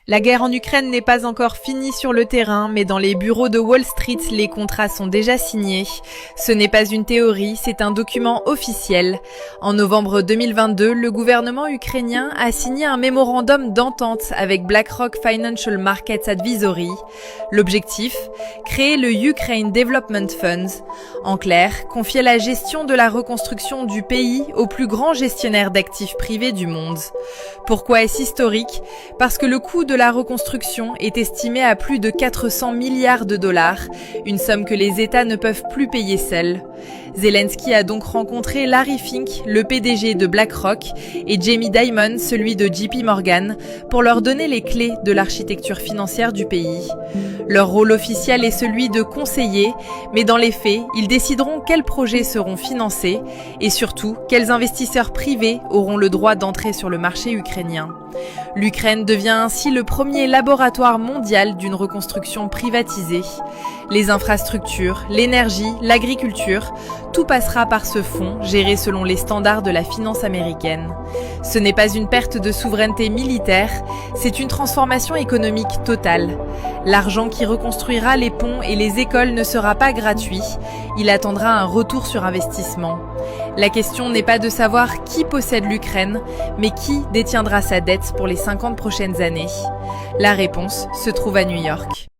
La guerre en Ukraine n'est pas encore finie sur le terrain, mais dans les bureaux de Wall Street, les contrats sont déjà signés. Ce n'est pas une théorie, c'est un document officiel. En novembre 2022, le gouvernement ukrainien a signé un mémorandum d'entente avec BlackRock Financial Markets Advisory. L'objectif, créer le Ukraine Development Fund. En clair, confier la gestion de la reconstruction du pays au plus grand gestionnaire d'actifs privés du monde. Pourquoi est-ce historique? Parce que le coût de la reconstruction est estimé à plus de 400 milliards de dollars, une somme que les États ne peuvent plus payer seuls. Zelensky a donc rencontré Larry Fink, le PDG de BlackRock, et Jamie Dimon, celui de JP Morgan, pour leur donner les clés de l'architecture financière du pays. Leur rôle officiel est celui de conseiller, mais dans les faits, ils décideront quels projets seront financés et surtout quels investisseurs privés auront le droit d'entrer sur le marché ukrainien. L'Ukraine devient ainsi le premier laboratoire mondial d'une reconstruction privatisée. Les infrastructures, l'énergie, l'agriculture, tout passera par ce fonds géré selon les standards de la finance américaine. Ce n'est pas une perte de souveraineté militaire, c'est une transformation économique totale. L'argent qui reconstruira les ponts et les écoles ne sera pas gratuit, il attendra un retour sur investissement. La question n'est pas de savoir qui possède l'Ukraine, mais qui détiendra sa dette pour les 50 prochaines années. La réponse se trouve à New York.